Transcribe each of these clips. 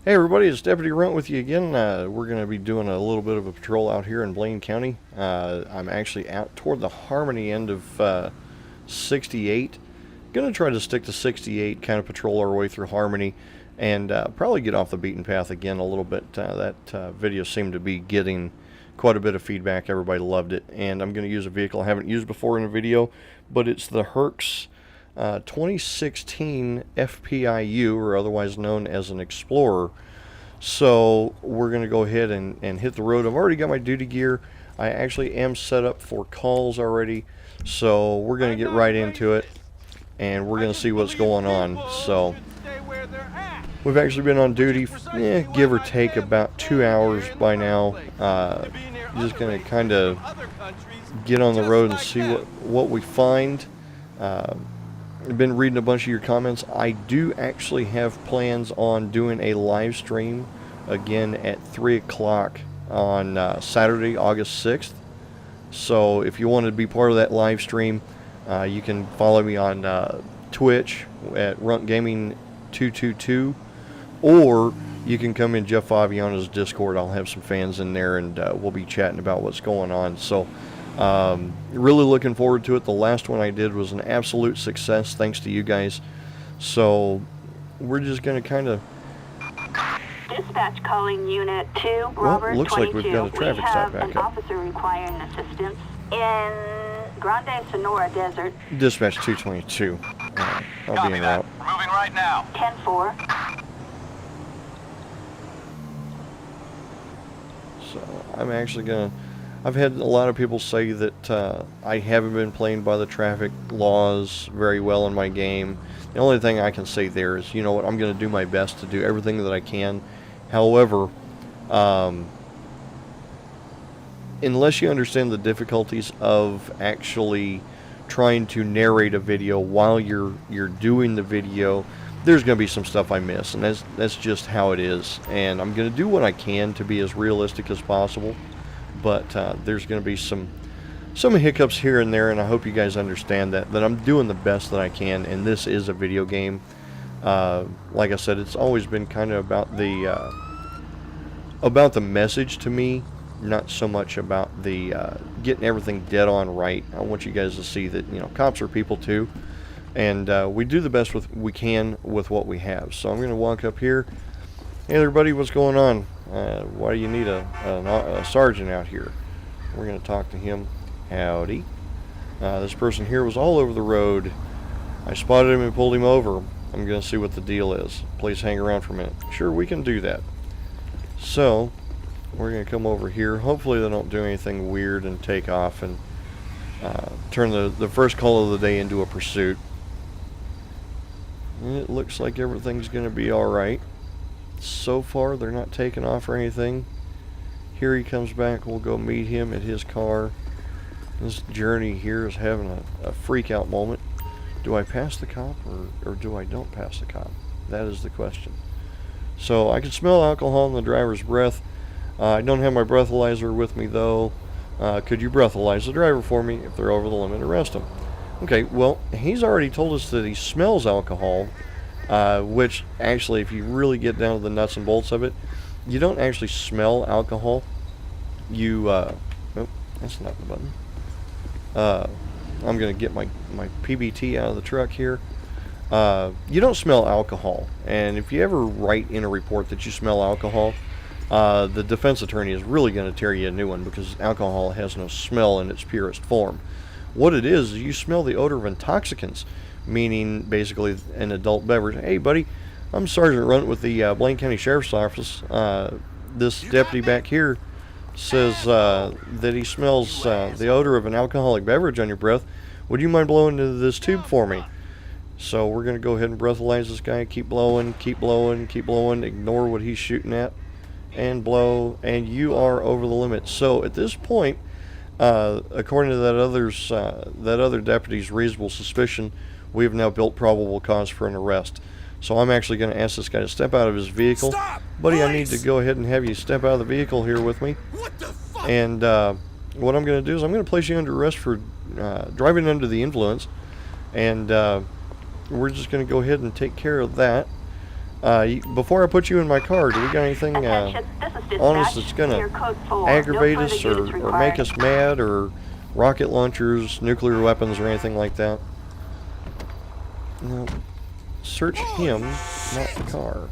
Hey everybody, it's Deputy Runt with you again. We're going to be doing a little bit of a patrol out here in Blaine County. I'm actually out toward the Harmony end of 68. Going to try to stick to 68, kind of patrol our way through Harmony, and probably get off the beaten path again a little bit. That video seemed to be getting quite a bit of feedback. Everybody loved it, and I'm going to use a vehicle I haven't used before in a video, but it's the Herc's 2016 FPIU, or otherwise known as an Explorer. So we're going to go ahead and hit the road. I've already got my duty gear. I actually am set up for calls already, so we're going to get right into it, and we're going to see what's going on. So we've actually been on duty, give or take, about 2 hours by now. Just going to kind of get on the road and see what we find. I've been reading a bunch of your comments. I do actually have plans on doing a live stream again at 3 o'clock on Saturday, August 6th. So if you want to be part of that live stream, you can follow me on Twitch at Runt Gaming 222, or you can come in Jeff Fabiano's Discord. I'll have some fans in there, and we'll be chatting about what's going on. So really looking forward to it. The last one I did was an absolute success, thanks to you guys. So we're just going to kind of... Dispatch calling Unit 2, well, Robert looks 22. like we've got a traffic stop back an up. officer requiring assistance in Grande Sonora Desert. Dispatch 222. I'll be en route. Moving right now. 10-4. So I'm actually going to... I've had a lot of people say that I haven't been playing by the traffic laws very well in my game. The only thing I can say there is, you know what, I'm going to do my best to do everything that I can. However, unless you understand the difficulties of actually trying to narrate a video while you're doing the video, there's going to be some stuff I miss, and that's just how it is. And I'm going to do what I can to be as realistic as possible. But there's going to be some hiccups here and there, and I hope you guys understand that I'm doing the best that I can, and this is a video game. Like I said, it's always been kind of about the message to me, not so much about the getting everything dead on right. I want you guys to see that, you know, cops are people too, and we do the best we can with what we have. So I'm going to walk up here. Hey everybody, what's going on? Why do you need a sergeant out here? We're going to talk to him. Howdy. This person here was all over the road. I spotted him and pulled him over. I'm going to see what the deal is. Please hang around for a minute. Sure, we can do that. So, we're going to come over here. Hopefully they don't do anything weird and take off and turn the first call of the day into a pursuit. It looks like everything's going to be alright. So far, they're not taking off or anything. Here he comes back. We'll go meet him at his car. This journey here is having a freak out moment. Do I pass the cop or do I don't pass the cop? That is the question. So I can smell alcohol in the driver's breath. I don't have my breathalyzer with me though. Could you breathalyze the driver for me? If they're over the limit, arrest them. Okay, well, he's already told us that he smells alcohol. Which actually, if you really get down to the nuts and bolts of it, you don't actually smell alcohol. You, oh, that's not the button. I'm going to get my PBT out of the truck here. You don't smell alcohol, and if you ever write in a report that you smell alcohol, the defense attorney is really going to tear you a new one, because alcohol has no smell in its purest form. What it is you smell the odor of intoxicants, meaning basically an adult beverage. Hey buddy, I'm Sergeant Runt with the Blaine County Sheriff's Office. This deputy back here says that he smells the odor of an alcoholic beverage on your breath. Would you mind blowing into this tube for me? So we're going to go ahead and breathalyze this guy. Keep blowing, keep blowing, keep blowing. Ignore what he's shooting at, and blow, and you are over the limit. So at this point, according to that other deputy's reasonable suspicion, we have now built probable cause for an arrest. So I'm actually going to ask this guy to step out of his vehicle. Stop! Buddy, Police! I need to go ahead and have you step out of the vehicle here with me. What the fuck? And what I'm going to do is I'm going to place you under arrest for driving under the influence. And we're just going to go ahead and take care of that. Before I put you in my car, do we got anything Attention, this is on us dispatch. that's going Clear to code 4. aggravate No us further units or make required. us mad, or rocket launchers, nuclear weapons, or anything like that? No. Search him, not the car.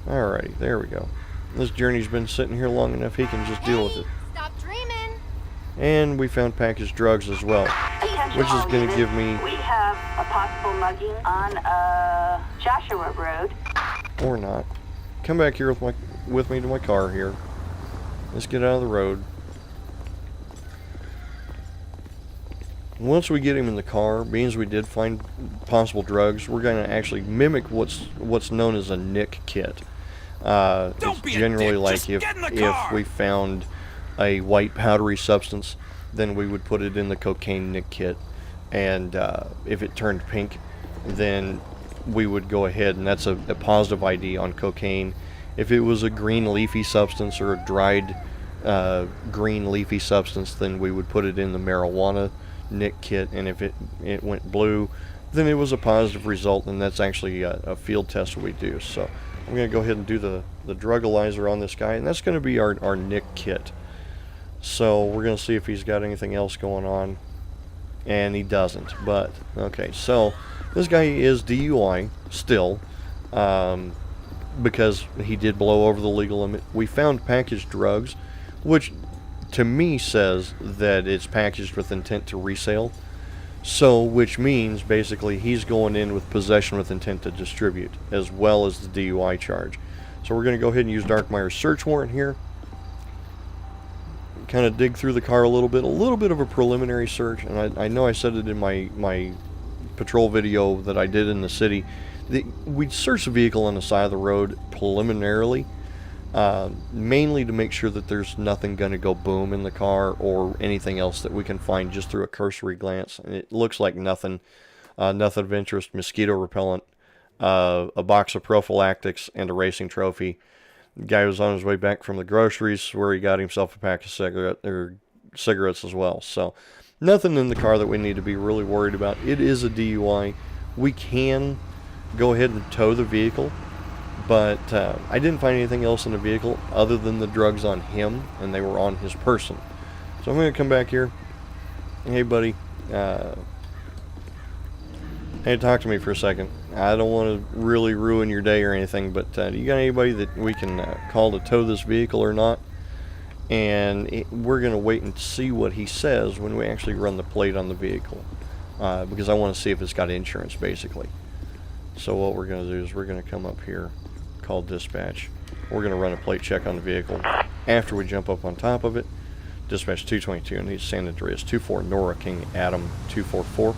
Alrighty, there we go. This journey's been sitting here long enough, he can just deal with it. Stop dreaming. And we found packaged drugs as well, Attention, which is all going to units. give me, We have a possible mugging on Joshua Road. or not. Come back here with me to my car here. Let's get out of the road. Once we get him in the car, means we did find possible drugs, we're going to actually mimic what's known as a NIC kit. It's generally like if we found a white powdery substance, then we would put it in the cocaine NIC kit, and if it turned pink, then we would go ahead, and that's a positive ID on cocaine. If it was a green leafy substance or a dried green leafy substance, then we would put it in the marijuana NIC kit, and if it went blue, then it was a positive result, and that's actually a field test we do. So I'm going to go ahead and do the drugalizer on this guy, and that's going to be our NIC kit. So we're going to see if he's got anything else going on, and he doesn't. But okay, so this guy is DUI still, because he did blow over the legal limit. We found packaged drugs, which to me says that it's packaged with intent to resale. So, which means basically he's going in with possession with intent to distribute, as well as the DUI charge. So we're going to go ahead and use Darkmeyer's search warrant here. Kind of dig through the car a little bit of a preliminary search. And I know I said it in my patrol video that I did in the city. We'd search the vehicle on the side of the road preliminarily, mainly to make sure that there's nothing going to go boom in the car or anything else that we can find just through a cursory glance. And it looks like nothing of interest. Mosquito repellent, a box of prophylactics, and a racing trophy. The guy was on his way back from the groceries where he got himself a pack of cigarettes as well. So nothing in the car that we need to be really worried about. It is a DUI. We can go ahead and tow the vehicle, but I didn't find anything else in the vehicle other than the drugs on him, and they were on his person. So I'm going to come back here. Hey, buddy. Hey, talk to me for a second. I don't want to really ruin your day or anything, but do you got anybody that we can call to tow this vehicle or not? And we're going to wait and see what he says when we actually run the plate on the vehicle, because I want to see if it's got insurance, basically. So what we're going to do is we're going to come up here, call dispatch. We're going to run a plate check on the vehicle. After we jump up on top of it, dispatch 222, and he's San Andreas 24 Nora King Adam 244.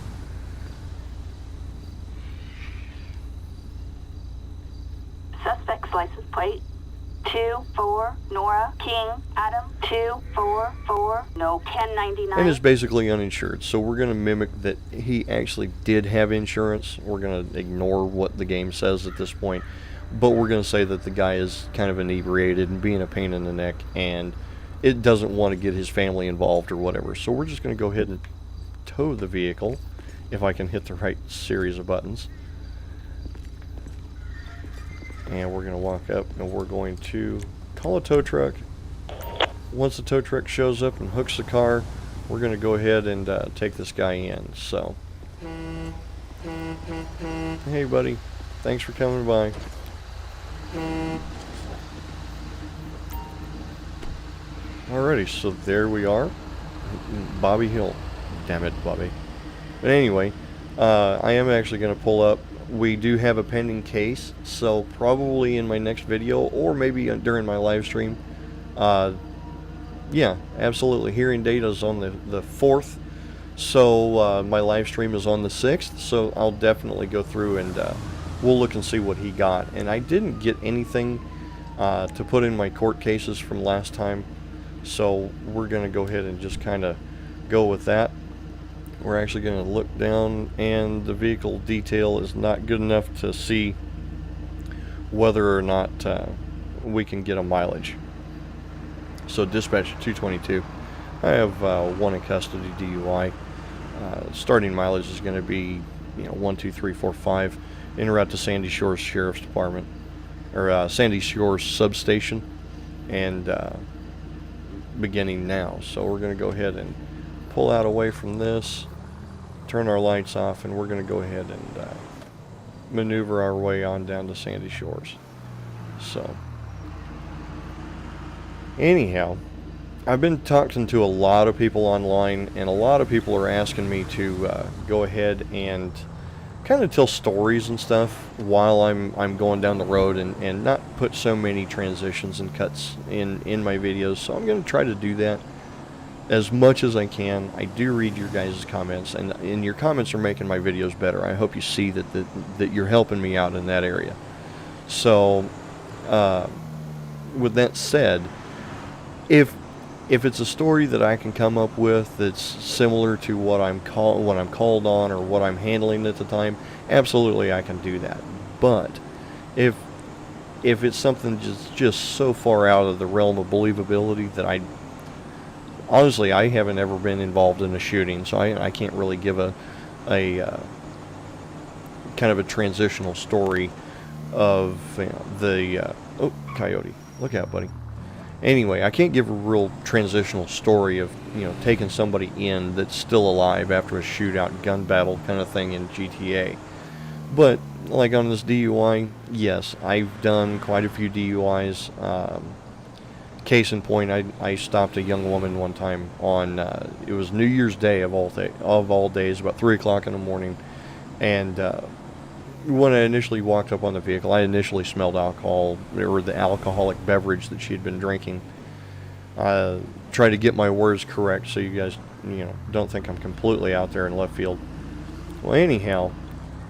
Suspect's license plate 24 Nora King Adam 244. No 1099. And is basically uninsured. So we're going to mimic that he actually did have insurance. We're going to ignore what the game says at this point, but we're going to say that the guy is kind of inebriated and being a pain in the neck, and it doesn't want to get his family involved or whatever. So we're just going to go ahead and tow the vehicle, if I can hit the right series of buttons. And we're going to walk up and we're going to call a tow truck. Once the tow truck shows up and hooks the car, we're going to go ahead and take this guy in. So, hey buddy, thanks for coming by. Alrighty, so there we are. Bobby Hill. Damn it, Bobby. But anyway, I am actually going to pull up. We do have a pending case, so probably in my next video, or maybe during my live stream. Yeah, absolutely. Hearing date is on the 4th, so my live stream is on the 6th, so I'll definitely go through and we'll look and see what he got. And I didn't get anything to put in my court cases from last time, so we're going to go ahead and just kind of go with that. We're actually going to look down, and the vehicle detail is not good enough to see whether or not we can get a mileage. So dispatch 222, I have one in custody DUI. Starting mileage is going to be 1, 2, 3, 4, 5. en route to Sandy Shores Sheriff's Department, or Sandy Shores Substation, and beginning now. So we're going to go ahead and pull out away from this, turn our lights off, and we're going to go ahead and maneuver our way on down to Sandy Shores. So anyhow, I've been talking to a lot of people online, and a lot of people are asking me to go ahead and kind of tell stories and stuff while I'm going down the road, and not put so many transitions and cuts in my videos. So I'm going to try to do that as much as I can. I do read your guys' comments, and your comments are making my videos better. I hope you see that you're helping me out in that area. So with that said, if it's a story that I can come up with that's similar to what I'm called on or what I'm handling at the time, absolutely I can do that. But if it's something just so far out of the realm of believability that I haven't ever been involved in a shooting, so I can't really give a kind of a transitional story of oh, coyote, look out, buddy. Anyway, I can't give a real transitional story of, taking somebody in that's still alive after a shootout, gun battle kind of thing in GTA. But, like on this DUI, yes, I've done quite a few DUIs. Case in point, I stopped a young woman one time on, it was New Year's Day of all days, about 3 o'clock in the morning. And when I initially walked up on the vehicle, I initially smelled alcohol, or the alcoholic beverage that she'd been drinking. Try to get my words correct so you guys, don't think I'm completely out there in left field. Well, anyhow,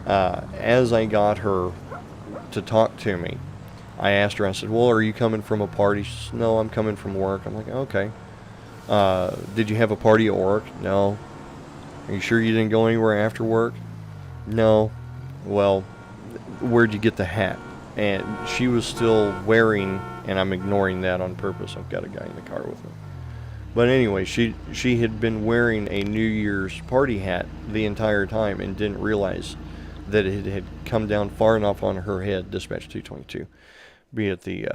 as I got her to talk to me, I asked her, I said, well, are you coming from a party? She said, no, I'm coming from work. I'm like, okay. Did you have a party at work? No. Are you sure you didn't go anywhere after work? No. Well, where'd you get the hat? And she was still wearing, and I'm ignoring that on purpose. I've got a guy in the car with me. But anyway, she had been wearing a New Year's party hat the entire time and didn't realize that it had come down far enough on her head. Dispatch 222. Be at the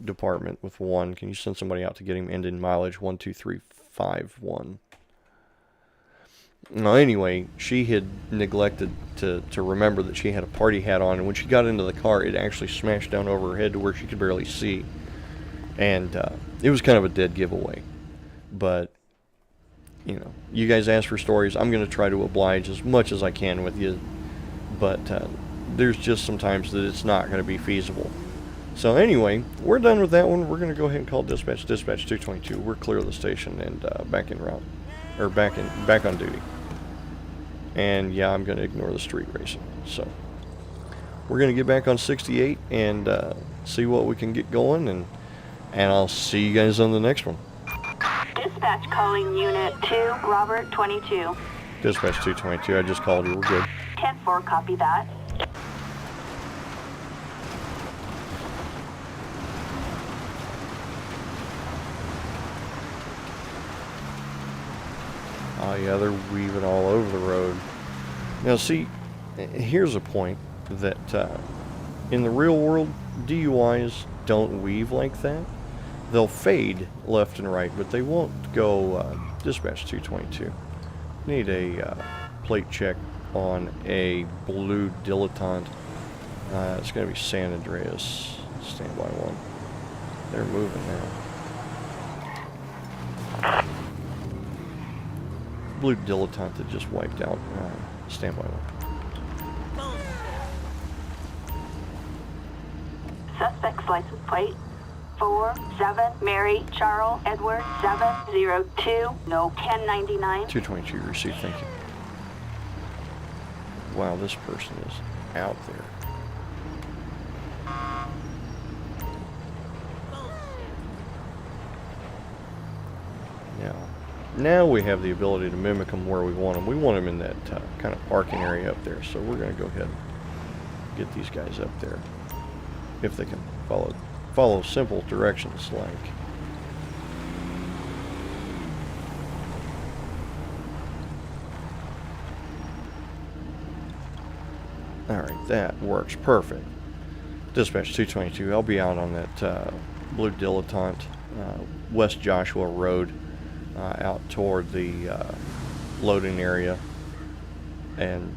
department with 1. Can you send somebody out to get him? End in mileage 12351. Well, anyway, she had neglected to remember that she had a party hat on, and when she got into the car, it actually smashed down over her head to where she could barely see. And it was kind of a dead giveaway. But, you guys ask for stories. I'm going to try to oblige as much as I can with you. But there's just some times that it's not going to be feasible. So anyway, we're done with that one. We're going to go ahead and call dispatch 222. We're clear of the station and back en route, or back on duty. And yeah, I'm going to ignore the street racing. So we're going to get back on 68 and see what we can get going, and I'll see you guys on the next one. Dispatch calling Unit 2, Robert 22. Dispatch 222, I just called you. We're good. 10-4, copy that. Oh yeah, they're weaving all over the road. Now see, here's a point that in the real world, DUIs don't weave like that. They'll fade left and right, but they won't go dispatch 222. Need a plate check on a blue dilettante. It's going to be San Andreas. Standby 1. They're moving now. Blue dilettante that just wiped out. Standby 1. Suspect's license plate 47 Mary Charles Edward 702 no 1099. 222 received. Thank you. Wow, this person is out there. Now we have the ability to mimic them where we want them. We want them in that kind of parking area up there. So we're going to go ahead and get these guys up there if they can follow simple directions like Alright, that works perfect. Dispatch 222, I'll be out on that Blue Dilettante, West Joshua Road, out toward the loading area. And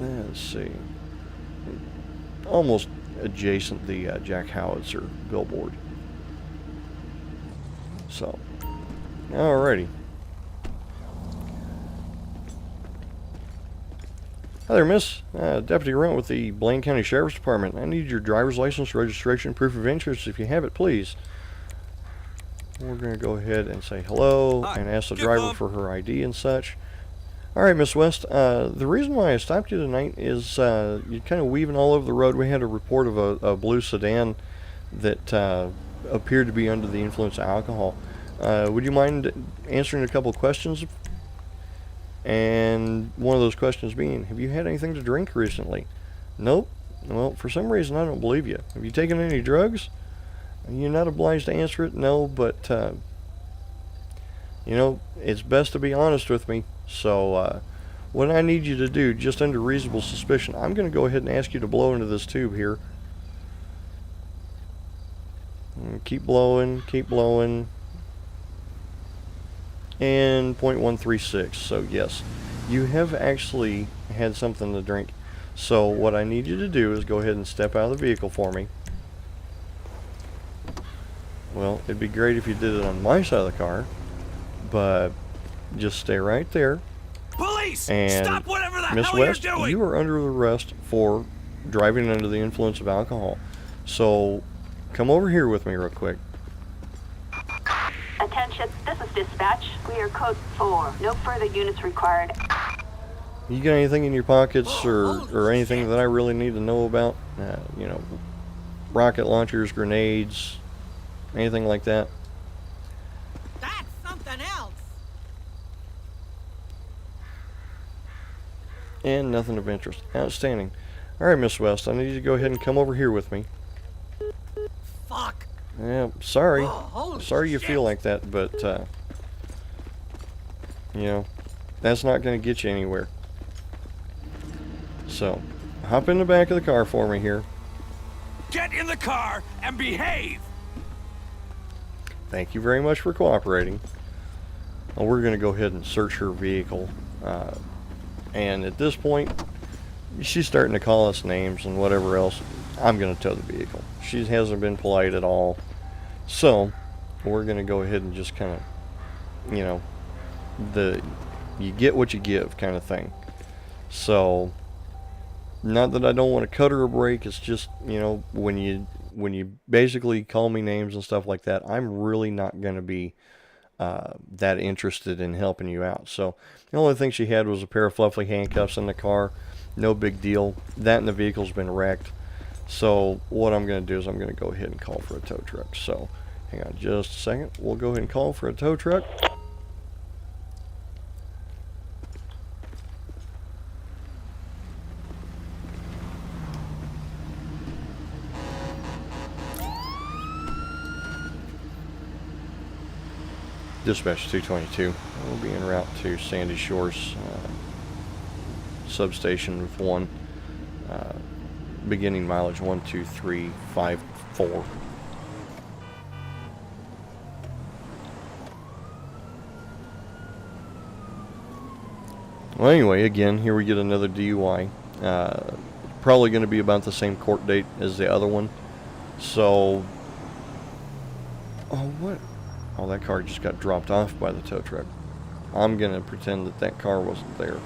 let's see, almost adjacent the Jack Howitzer billboard. So, alrighty. Hi there, miss. Deputy Runt with the Blaine County Sheriff's Department. I need your driver's license, registration, proof of insurance if you have it, please. We're going to go ahead and say hello and ask the driver for her ID and such. Alright, Miss West, the reason why I stopped you tonight is you're kind of weaving all over the road. We had a report of a blue sedan that appeared to be under the influence of alcohol. Would you mind answering a couple of questions? And one of those questions being, have you had anything to drink recently? Nope. Well, for some reason I don't believe you. Have you taken any drugs? You're not obliged to answer it, no, but you know, it's best to be honest with me. So what I need you to do, just under reasonable suspicion, I'm going to go ahead and ask you to blow into this tube here. And keep blowing, and 0.136. So yes, you have actually had something to drink. So what I need you to do is go ahead and step out of the vehicle for me. Well, it'd be great if you did it on my side of the car, but just stay right there. Police! And stop whatever the Miss hell West, you're doing! you are under arrest for driving under the influence of alcohol. So come over here with me real quick. Attention, this is dispatch. We are code 4. No further units required. You got anything in your pockets or anything that I really need to know about? You know, rocket launchers, grenades, anything like that? That's something else. And nothing of interest. Outstanding. Alright, Miss West, I need you to go ahead and come over here with me. Fuck. Yeah, sorry. Holy Sorry you shit. feel like that, but, you know, that's not going to get you anywhere. So, hop in the back of the car for me here. Get in the car and behave! Thank you very much for cooperating. Well, we're going to go ahead and search her vehicle. And at this point, she's starting to call us names and whatever else. I'm going to tow the vehicle. She hasn't been polite at all. So, we're going to go ahead and just kind of, you know, you get what you give kind of thing. So, not that I don't want to cut her a break. It's just, you know, when you basically call me names and stuff like that, I'm really not going to be that interested in helping you out. So, the only thing she had was a pair of fluffy handcuffs in the car. No big deal. That and the vehicle's been wrecked. So what I'm going to do is I'm going to go ahead and call for a tow truck. So hang on just a second. We'll go ahead and call for a tow truck. Dispatch 222. We'll be en route to Sandy Shores substation with 1. Beginning mileage 12354. Well, anyway, again, here we get another DUI. Probably going to be about the same court date as the other one. So, oh, what? Oh, that car just got dropped off by the tow truck. I'm going to pretend that that car wasn't there.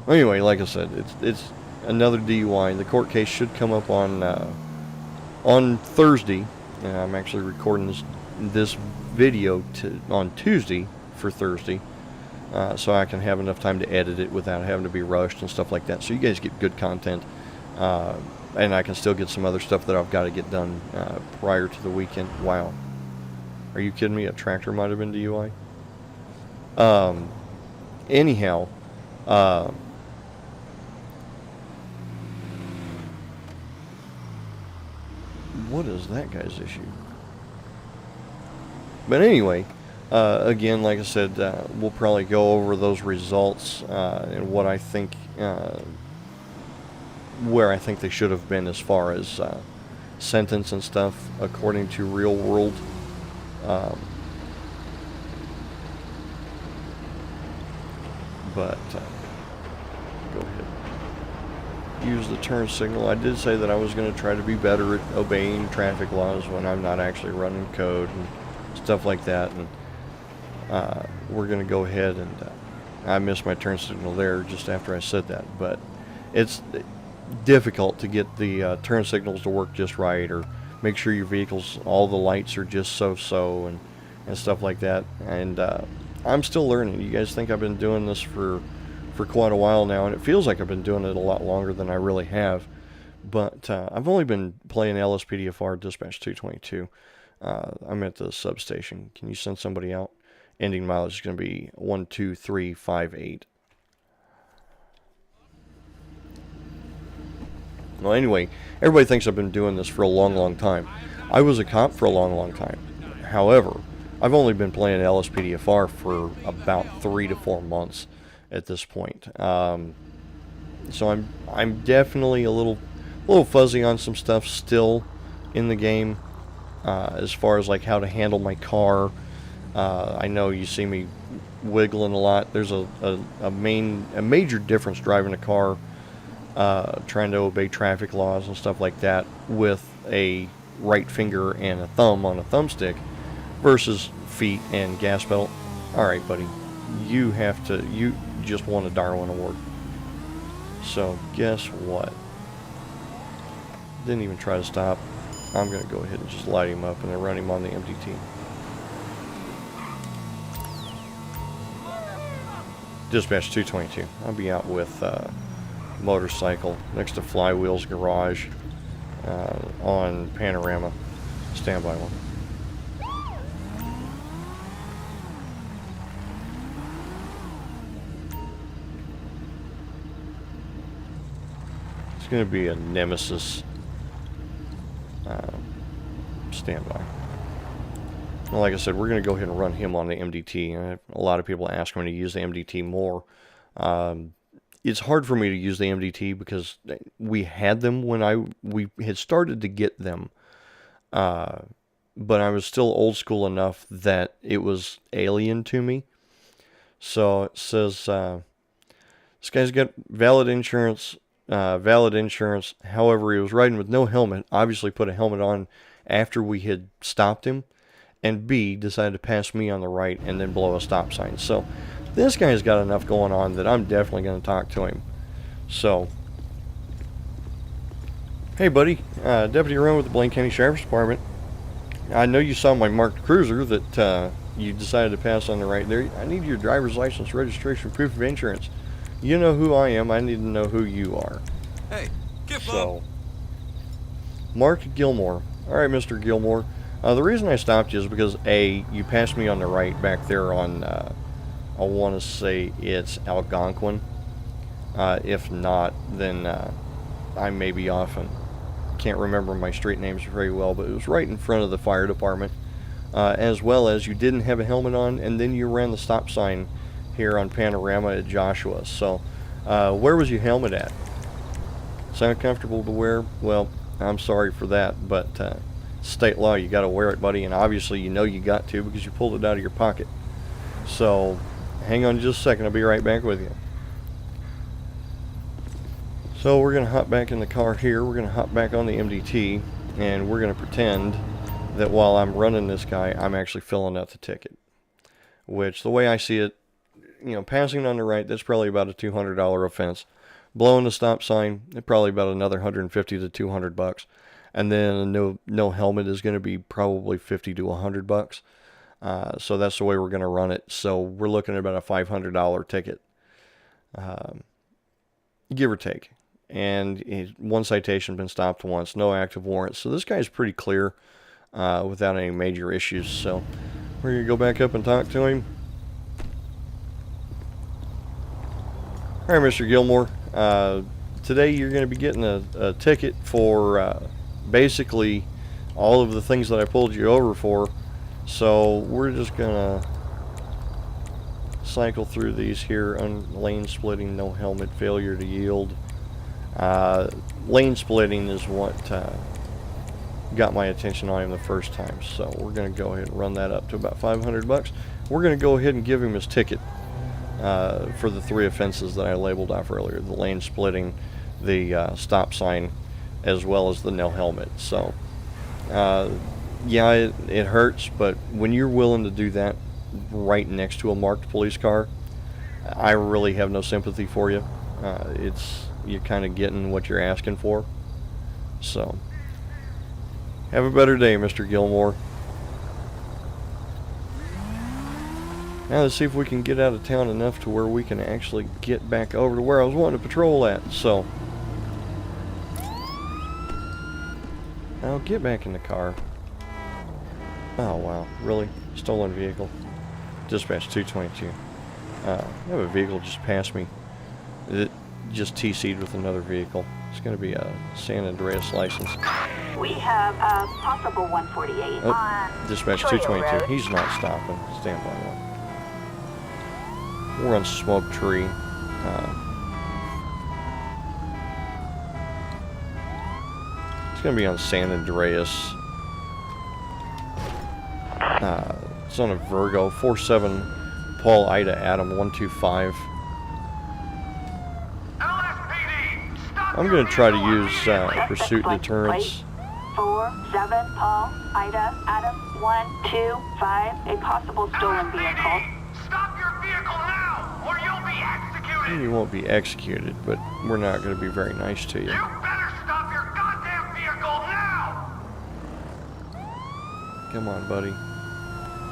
Anyway, like I said, it's another DUI. The court case should come up on Thursday. I'm actually recording this video on Tuesday for Thursday, so I can have enough time to edit it without having to be rushed and stuff like that. So you guys get good content, and I can still get some other stuff that I've got to get done prior to the weekend. Wow, are you kidding me? A tractor might have been DUI. Anyhow. What is that guy's issue? But anyway, Again, like I said, we'll probably go over those results and what I think, where I think they should have been as far as sentence and stuff according to real world. But go ahead. Use the turn signal. I did say that I was going to try to be better at obeying traffic laws when I'm not actually running code and stuff like that. And we're going to go ahead and I missed my turn signal there just after I said that. But it's difficult to get the turn signals to work just right, or make sure your vehicles, all the lights are just so and stuff like that. And I'm still learning. You guys think I've been doing this for quite a while now, and it feels like I've been doing it a lot longer than I really have. But I've only been playing LSPDFR Dispatch 222. I'm at the substation. Can you send somebody out? Ending mileage is going to be 12358. Well, anyway, everybody thinks I've been doing this for a long time. I was a cop for a long time. However, I've only been playing LSPDFR for about 3 to 4 months at this point. So I'm definitely a little fuzzy on some stuff still in the game, as far as like how to handle my car. I know you see me wiggling a lot. There's a major difference driving a car, trying to obey traffic laws and stuff like that with a right finger and a thumb on a thumbstick versus feet and gas pedal. Alright, buddy, you just won a Darwin Award. So guess what? Didn't even try to stop. I'm going to go ahead and just light him up and then run him on the MDT. Dispatch 222. I'll be out with motorcycle next to Flywheel's garage on Panorama. Standby one. It's going to be a Nemesis standby. Well, like I said, we're going to go ahead and run him on the MDT. A lot of people ask me to use the MDT more. It's hard for me to use the MDT because we had them when we had started to get them. But I was still old school enough that it was alien to me. So it says, this guy's got valid insurance. However, he was riding with no helmet. Obviously put a helmet on after we had stopped him. And B, decided to pass me on the right and then blow a stop sign. So this guy's got enough going on that I'm definitely going to talk to him. So, hey buddy, Deputy Runt with the Blaine County Sheriff's Department. I know you saw my marked cruiser that you decided to pass on the right there. I need your driver's license, registration, proof of insurance. You know who I am. I need to know who you are. Hey, get So, Mark Gilmore. All right, Mr. Gilmore. The reason I stopped you is because A, you passed me on the right back there on, I want to say it's Algonquin. If not, then I may be off and can't remember my street names very well, but it was right in front of the fire department. As well as you didn't have a helmet on, and then you ran the stop sign here on Panorama at Joshua. So, where was your helmet at? Sound comfortable to wear? Well, I'm sorry for that, but state law, you got to wear it, buddy, and obviously you know you got to because you pulled it out of your pocket. So hang on just a second, I'll be right back with you. So we're going to hop back in the car here, we're going to hop back on the MDT, and we're going to pretend that while I'm running this guy, I'm actually filling out the ticket. Which, the way I see it, you know, passing on the right, that's probably about a $200 offense. Blowing the stop sign, probably about another $150 to $200. And then no helmet is going to be probably $50 to $100. So that's the way we're going to run it. So we're looking at about a $500 ticket, give or take. And one citation, been stopped once, no active warrants. So this guy's pretty clear without any major issues. So we're going to go back up and talk to him. All right, Mr. Gilmore. Today you're going to be getting a ticket for basically all of the things that I pulled you over for. So we're just gonna cycle through these here. Lane splitting, no helmet, failure to yield. Lane splitting is what got my attention on him the first time, so we're going to go ahead and run that up to about 500 bucks. We're going to go ahead and give him his ticket for the 3 offenses that I labeled off earlier: the lane splitting, the stop sign, as well as the no helmet. So yeah, it hurts, but when you're willing to do that right next to a marked police car, I really have no sympathy for you. You're kind of getting what you're asking for. So have a better day, Mr. Gilmore. Now let's see if we can get out of town enough to where we can actually get back over to where I was wanting to patrol at. So I'll get back in the car. Oh wow, really? Stolen vehicle. Dispatch 222. I have a vehicle just passed me. It just TC'd with another vehicle. It's going to be a San Andreas license. We have a possible 148 on Dispatch Toyo 222. Road. He's not stopping. Stand by one. We're on Smoke Tree. It's going to be on San Andreas. It's on a Virgo. 47 Paul Ida Adam 125. LSPD, stop I'm your going to try to vehicle use immediately. pursuit deterrence. 47 Paul Ida Adam 125. A possible stolen vehicle. LSPD, stop your vehicle now, or you'll be executed. You won't be executed, but we're not going to be very nice to you. You better stop your goddamn vehicle now. Come on, buddy.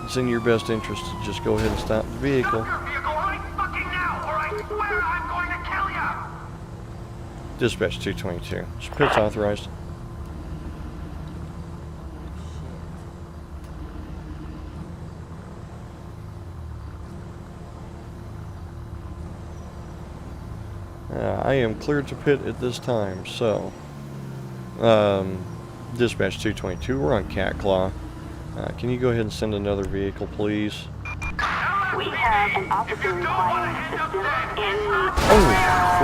It's in your best interest to just go ahead and stop the vehicle. Stop your vehicle right fucking now, or I swear I'm going to kill you. Dispatch 222. Is pits authorized? I am cleared to pit at this time, so Dispatch 222, we're on Cat Claw. Can you go ahead and send another vehicle, please? We have an officer requiring assistance in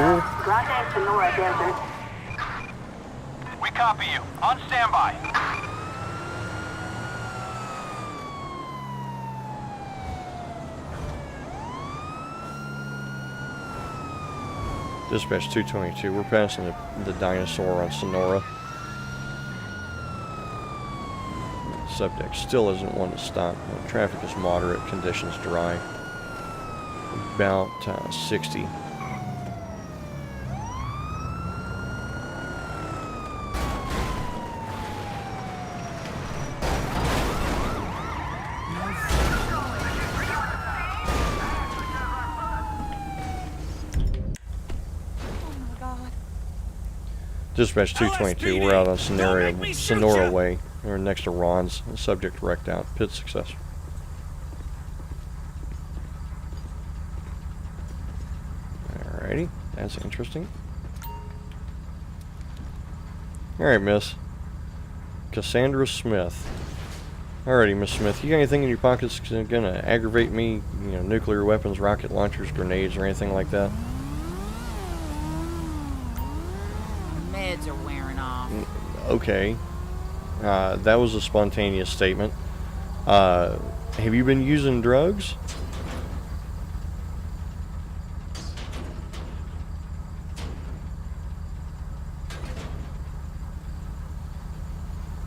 Oh, Grande Sonora Desert. We copy you. On standby. Dispatch 222, we're passing the dinosaur on Sonora. Subject still isn't one to stop. Traffic is moderate, conditions dry. About 60. Dispatch 222, we're out on Sonora Way. We're next to Ron's. Subject wrecked out. Pit successful. Alrighty, that's interesting. Alright, Miss Cassandra Smith. Alrighty, Miss Smith, you got anything in your pockets that's gonna aggravate me? You know, nuclear weapons, rocket launchers, grenades, or anything like that? Meds are wearing off. Okay. That was a spontaneous statement. Have you been using drugs?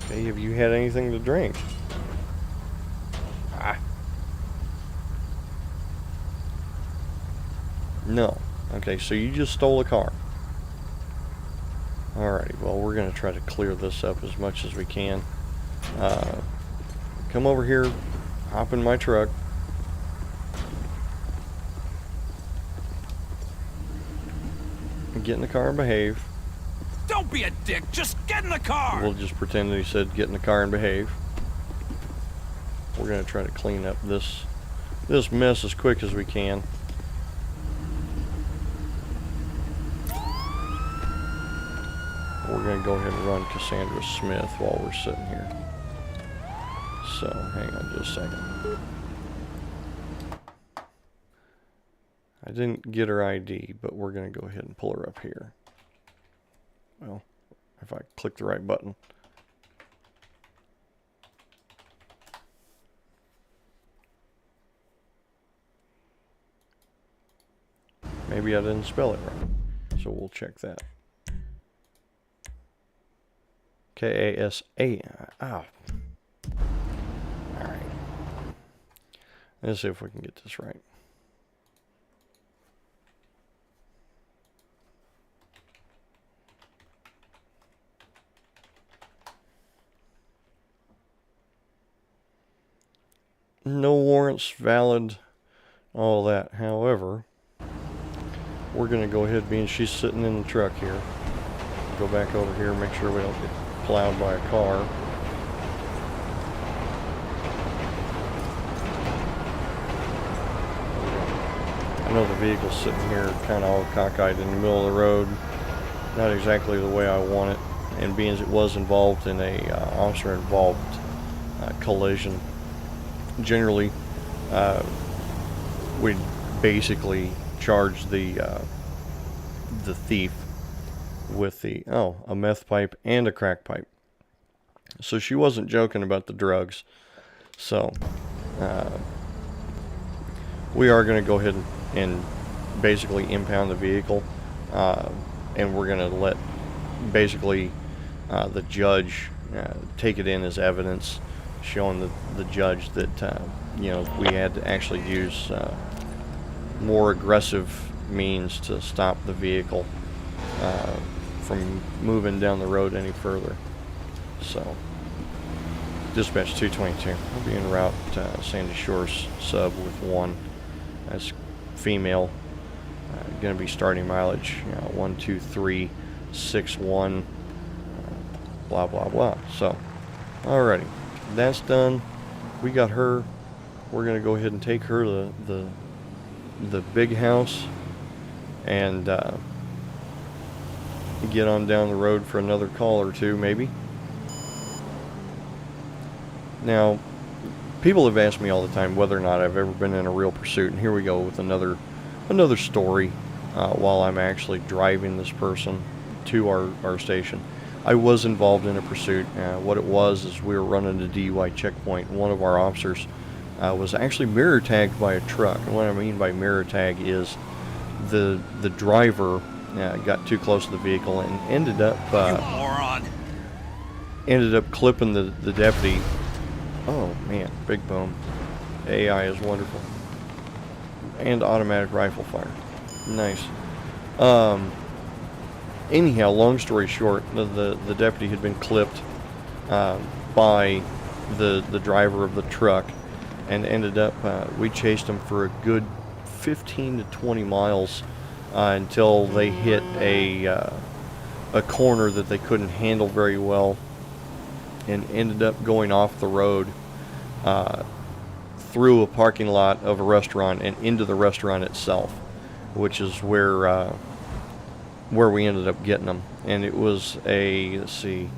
Okay, have you had anything to drink? No. Okay, so you just stole a car. Alrighty, well, we're going to try to clear this up as much as we can. Come over here, hop in my truck. Get in the car and behave. Don't be a dick. Just get in the car. We'll just pretend that he said get in the car and behave. We're going to try to clean up this mess as quick as we can. We're going to go ahead and run Cassandra Smith while we're sitting here. So, hang on just a second. I didn't get her ID, but we're going to go ahead and pull her up here. Well, if I click the right button. Maybe I didn't spell it right, so we'll check that. K-A-S-A. Oh. Alright. Let's see if we can get this right. No warrants valid, all that. However, we're going to go ahead, being she's sitting in the truck here. Go back over here, make sure we don't get plowed by a car. I know the vehicle's sitting here kind of all cockeyed in the middle of the road. Not exactly the way I want it. And being as it was involved in a officer-involved collision, generally we'd basically charge the thief with a meth pipe and a crack pipe. So she wasn't joking about the drugs. So we are going to go ahead and basically impound the vehicle, and we're going to let basically the judge take it in as evidence, showing the judge that we had to actually use more aggressive means to stop the vehicle from moving down the road any further. So, dispatch 222, we'll be en route Sandy Shores sub with 1. That's female. Going to be starting mileage 12361. Blah blah blah. So, alrighty, that's done. We got her. We're going to go ahead and take her to the big house and get on down the road for another call or two, maybe. Now, people have asked me all the time whether or not I've ever been in a real pursuit, and here we go with another story while I'm actually driving this person to our station. I was involved in a pursuit. What it was is we were running a DUI checkpoint. One of our officers was actually mirror tagged by a truck. And what I mean by mirror tag is the driver got too close to the vehicle and ended up clipping the deputy. Oh man, big boom. AI is wonderful. And automatic rifle fire. Nice. Anyhow, long story short, the deputy had been clipped by the driver of the truck, and ended up, we chased him for a good 15 to 20 miles until they hit a corner that they couldn't handle very well, and ended up going off the road through a parking lot of a restaurant and into the restaurant itself, which is where we ended up getting them. And it was let's see,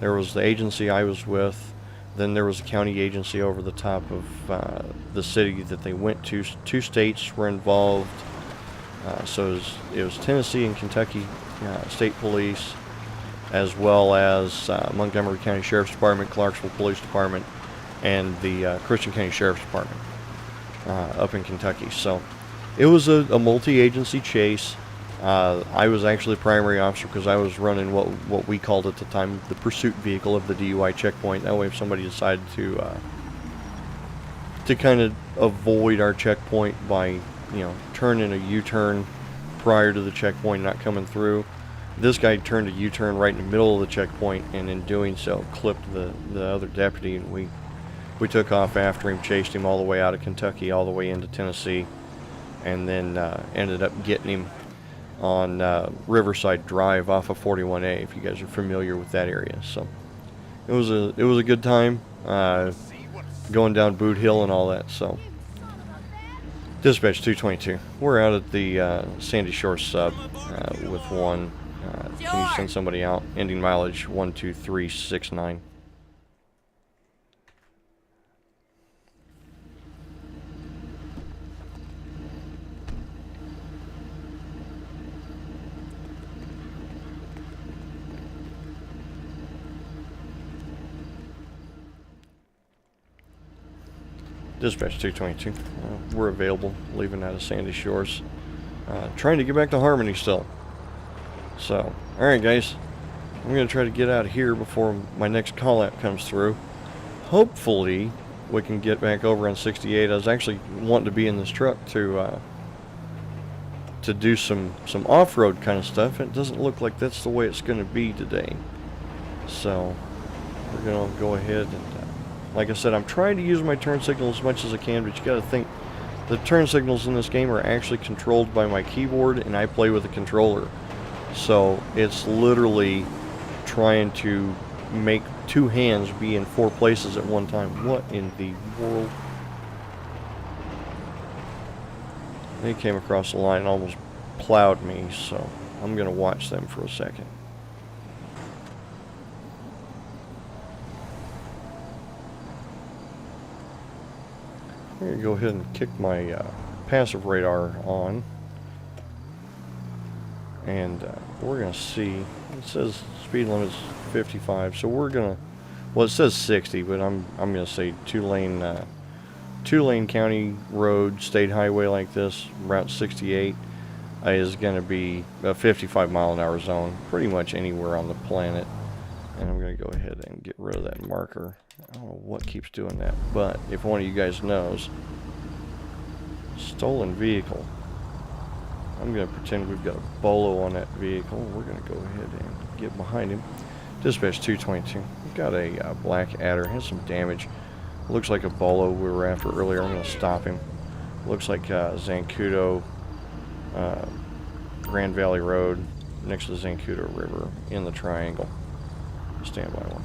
there was the agency I was with, then there was a county agency over the top of the city that they went to. 2 states were involved, so it was Tennessee and Kentucky State Police, as well as Montgomery County Sheriff's Department, Clarksville Police Department, and the Christian County Sheriff's Department up in Kentucky. So it was a multi-agency chase. I was actually the primary officer because I was running what we called at the time the pursuit vehicle of the DUI checkpoint. That way, if somebody decided to kind of avoid our checkpoint by turning a U-turn prior to the checkpoint, not coming through, this guy turned a U-turn right in the middle of the checkpoint, and in doing so clipped the other deputy, and we took off after him, chased him all the way out of Kentucky, all the way into Tennessee, and then ended up getting him on Riverside Drive off of 41A, if you guys are familiar with that area. So it was a good time going down Boot Hill and all that. So dispatch 222, we're out at the Sandy Shore sub with 1. Can you send somebody out? Ending mileage 12369. Dispatch 222. We're available, leaving out of Sandy Shores. Trying to get back to Harmony still. So, alright guys. I'm going to try to get out of here before my next call out comes through. Hopefully, we can get back over on 68. I was actually wanting to be in this truck to do some off-road kind of stuff. It doesn't look like that's the way it's going to be today. So, we're going to go ahead and, like I said, I'm trying to use my turn signal as much as I can, but you got to think the turn signals in this game are actually controlled by my keyboard, and I play with a controller. So, it's literally trying to make two hands be in 4 places at one time. What in the world? They came across the line and almost plowed me, so I'm going to watch them for a second. I'm going to go ahead and kick my passive radar on. And we're going to see, it says speed limit is 55, so we're going to, well, it says 60, but I'm going to say two-lane county road, state highway like this, Route 68, is going to be a 55 mile an hour zone, pretty much anywhere on the planet. And I'm going to go ahead and get rid of that marker. I don't know what keeps doing that, but if one of you guys knows, stolen vehicle. I'm going to pretend we've got a bolo on that vehicle. We're going to go ahead and get behind him. Dispatch 222. We've got a black adder. Has some damage. Looks like a bolo we were after earlier. I'm going to stop him. Looks like Zancudo, Grand Valley Road, next to the Zancudo River in the triangle. Stand by one.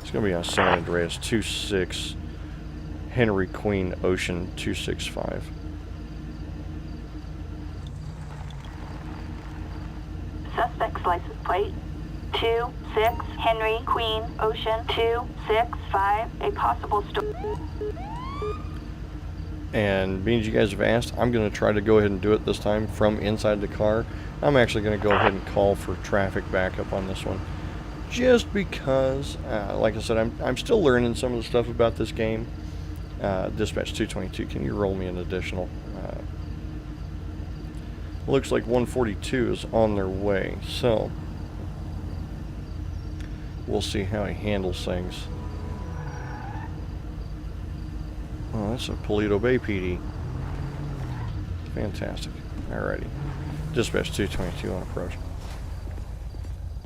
It's going to be on San Andreas 26 Henry Queen Ocean 265. Suspect's license plate 26 Henry Queen Ocean 265. A possible And being as you guys have asked, I'm going to try to go ahead and do it this time from inside the car. I'm actually going to go ahead and call for traffic backup on this one. Just because, like I said, I'm still learning some of the stuff about this game. Dispatch 222, can you roll me an additional? Looks like 142 is on their way, so we'll see how he handles things. Oh, that's a Paleto Bay PD. Fantastic. Alrighty. Dispatch 222 on approach.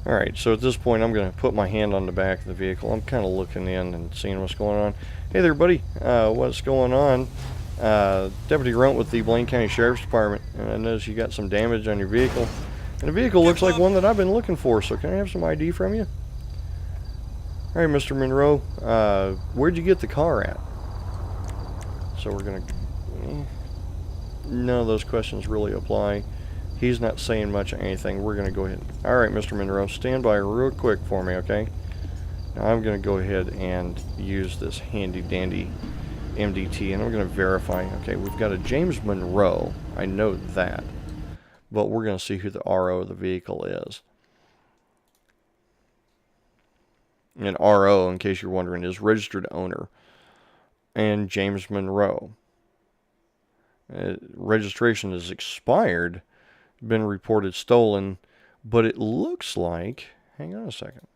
Alright, so at this point I'm going to put my hand on the back of the vehicle. I'm kind of looking in and seeing what's going on. Hey there, buddy. What's going on? Deputy Runt with the Blaine County Sheriff's Department. And I noticed you got some damage on your vehicle. And the vehicle looks like one that I've been looking for, so can I have some ID from you? Alright, Mr. Monroe. Where'd you get the car at? So we're going to... None of those questions really apply. He's not saying much of anything. We're going to go ahead. Alright, Mr. Monroe, stand by real quick for me, okay? Now I'm going to go ahead and use this handy-dandy MDT, and I'm going to verify. Okay, we've got a James Monroe. I know that. But we're going to see who the RO of the vehicle is. And RO, in case you're wondering, is registered owner. And James Monroe. Registration is expired, been reported stolen, but it looks like, hang on a second,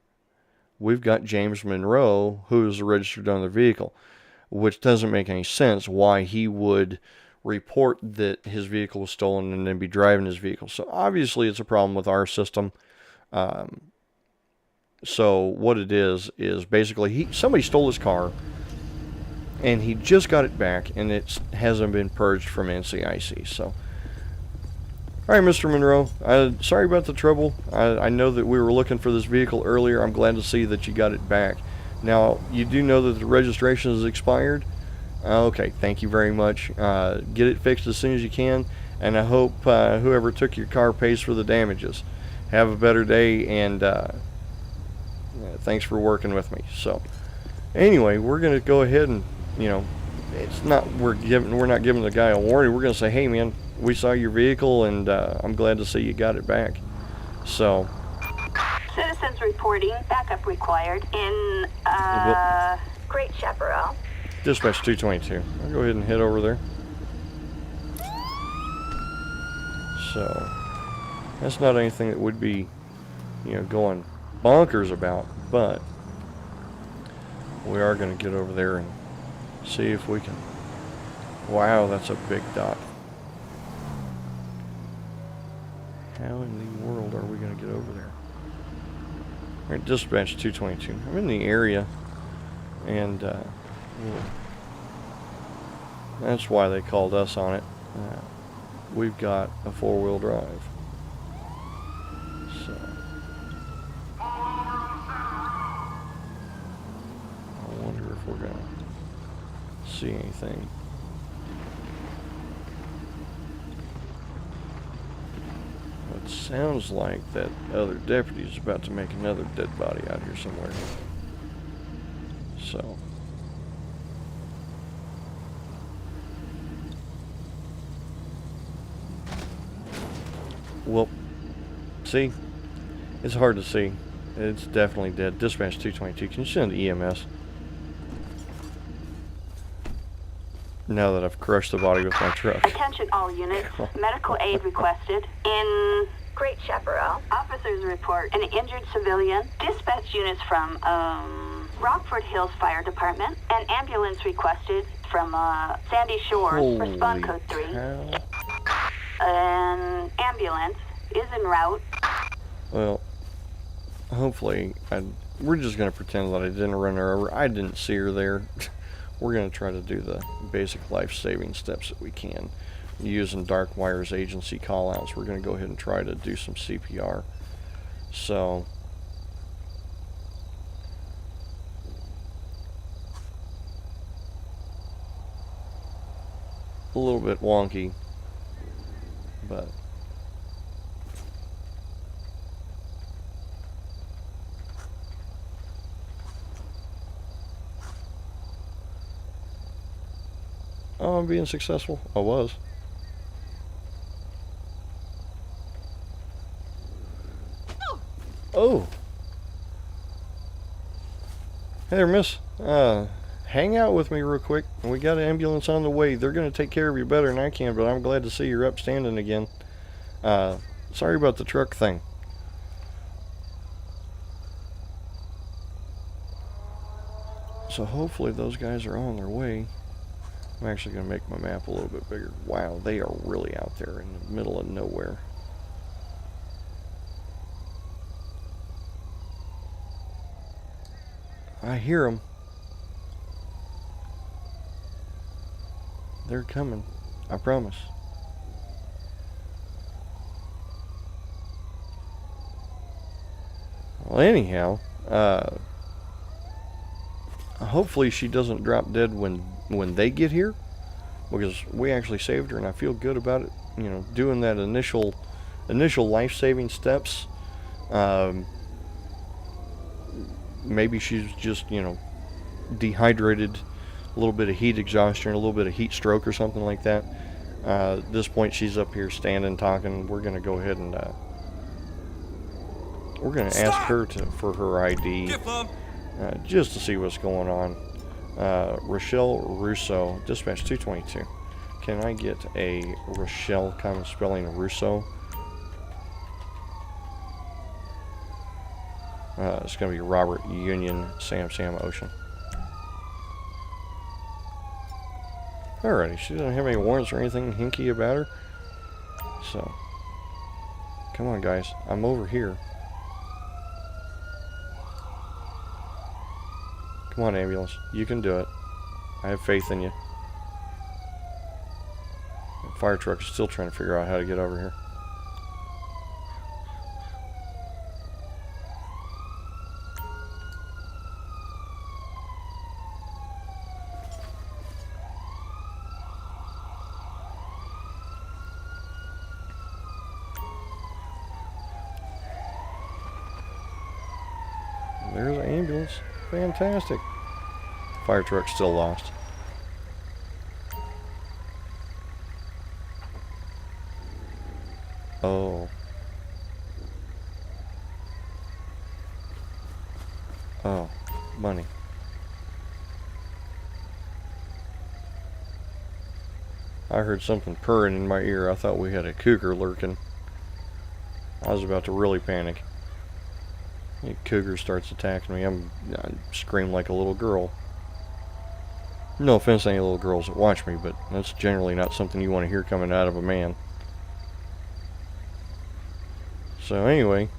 we've got James Monroe, who is the registered owner of the vehicle, which doesn't make any sense why he would report that his vehicle was stolen and then be driving his vehicle. So obviously it's a problem with our system. So what it is basically somebody stole his car, and he just got it back, and it hasn't been purged from NCIC. So, all right, Mr. Monroe, sorry about the trouble. I know that we were looking for this vehicle earlier. I'm glad to see that you got it back. Now, you do know that the registration is expired? Okay, thank you very much. Get it fixed as soon as you can, and I hope whoever took your car pays for the damages. Have a better day, and thanks for working with me. So, anyway, we're going to go ahead and, you know, it's not we're not giving the guy a warning. We're going to say, hey man, we saw your vehicle, and I'm glad to see you got it back. So, Citizens reporting backup required in, Great Chaparral. dispatch 222. I'll go ahead and head over there. So, that's not anything that would be, you know, going bonkers about, but we are going to get over there and see if we can. Wow, that's a big dot. How in the world are we going to get over there? Alright, dispatch 222. I'm in the area, and that's why they called us on it. We've got a 4-wheel drive. So, I wonder if we're going to see anything. It sounds like that other deputy is about to make another dead body out here somewhere. So, well, see, it's hard to see. It's definitely dead. Dispatch 222. Can you send EMS? Now that I've crushed the body with my truck. Attention all units. Medical aid requested in Great Chaparral. Officers report an injured civilian. Dispatch units from Rockford Hills Fire Department. An ambulance requested from Sandy Shores. Respond code 3. Cow. An ambulance is en route. Well, hopefully, we're just going to pretend that I didn't run her over. I didn't see her there. We're going to try to do the basic life-saving steps that we can. Using Dark Wire's agency call-outs, we're going to go ahead and try to do some CPR. So, a little bit wonky, but oh, I'm being successful. I was. Oh. Hey there, miss. Hang out with me real quick. We got an ambulance on the way. They're going to take care of you better than I can, but I'm glad to see you're upstanding again. Sorry about the truck thing. So hopefully those guys are on their way. I'm actually going to make my map a little bit bigger. Wow, they are really out there in the middle of nowhere. I hear them. They're coming. I promise. Well, anyhow, hopefully she doesn't drop dead when they get here, because we actually saved her, and I feel good about it. You know, doing that initial life-saving steps. Maybe she's just, you know, dehydrated, a little bit of heat exhaustion, a little bit of heat stroke or something like that. At this point, she's up here standing, talking. We're going to go ahead and we're going to ask her for her ID, just to see what's going on. Rochelle Russo, dispatch 222. Can I get a Rochelle common spelling Russo? It's going to be Robert Union Sam Ocean. Alrighty, she doesn't have any warrants or anything hinky about her. So, come on guys, I'm over here. Come on, ambulance, you can do it. I have faith in you. The fire truck is still trying to figure out how to get over here. There's an ambulance. Fantastic. Fire truck's still lost. Oh. Oh, money. I heard something purring in my ear. I thought we had a cougar lurking. I was about to really panic. The cougar starts attacking me. I scream like a little girl. No offense to any little girls that watch me, but that's generally not something you want to hear coming out of a man. So anyway,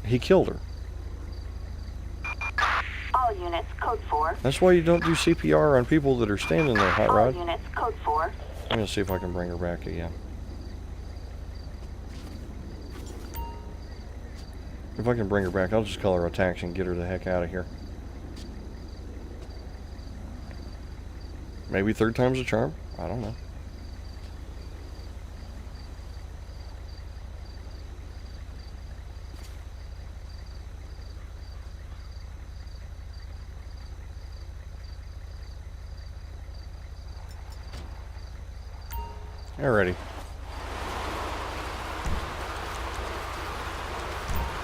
he killed her. All units, code 4. That's why you don't do CPR on people that are standing there, Hot All Rod. units, code 4. I'm gonna see if I can bring her back again. If I can bring her back, I'll just call her a taxi and get her the heck out of here. Maybe third time's a charm? I don't know. Alrighty.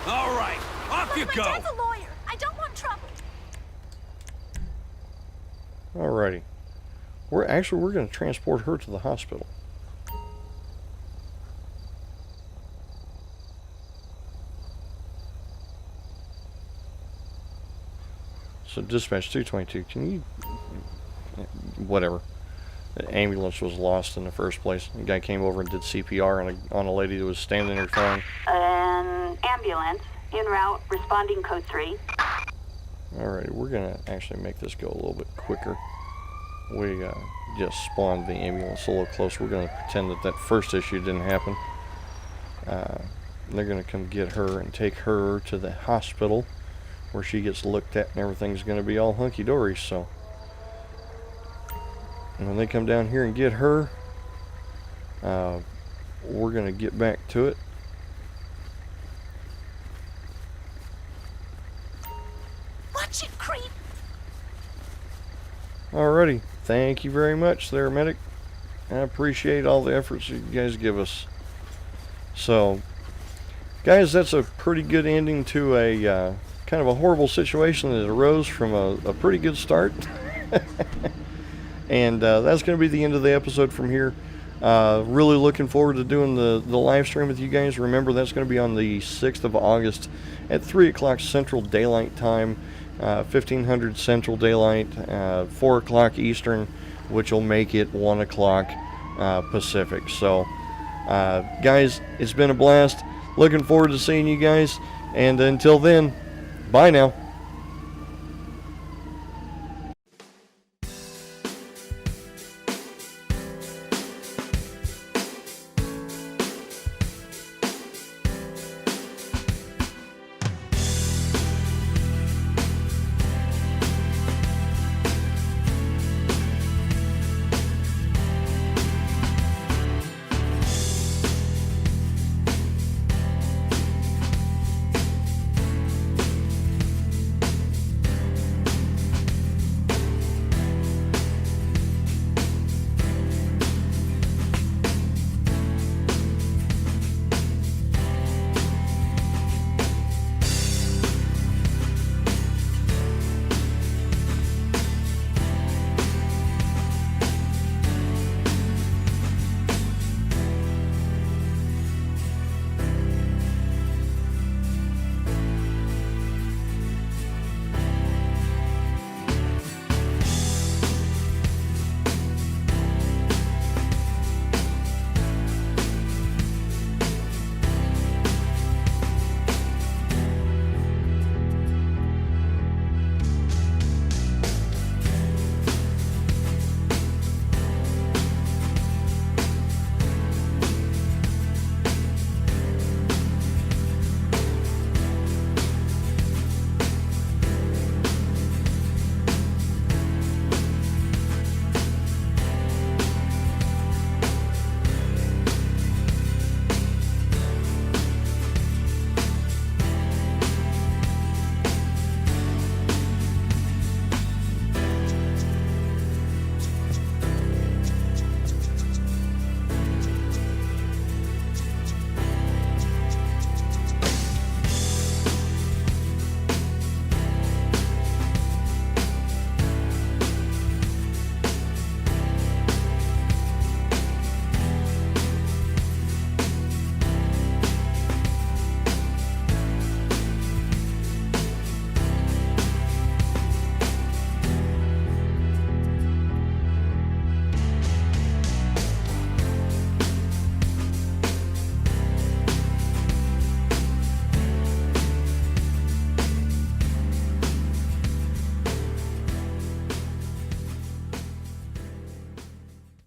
All right, off you My go. dad's a lawyer. I don't want trouble. Alrighty. We're going to transport her to the hospital. So dispatch 222, can you, whatever. The ambulance was lost in the first place. The guy came over and did CPR on a lady that was standing there crying. An ambulance, en route, responding code 3. Alright, we're going to actually make this go a little bit quicker. We just spawned the ambulance a little closer. We're going to pretend that first issue didn't happen. They're going to come get her and take her to the hospital where she gets looked at and everything's going to be all hunky-dory. So and when they come down here and get her, we're going to get back to it. Watch it, creep. Alrighty, thank you very much there, medic. I appreciate all the efforts you guys give us. So, guys, that's a pretty good ending to a kind of a horrible situation that arose from a pretty good start. And that's going to be the end of the episode from here. Really looking forward to doing the live stream with you guys. Remember, that's going to be on the 6th of August at 3 o'clock Central Daylight Time, 1500 Central Daylight, 4 o'clock Eastern, which will make it 1 o'clock Pacific. So, guys, it's been a blast. Looking forward to seeing you guys. And until then, bye now.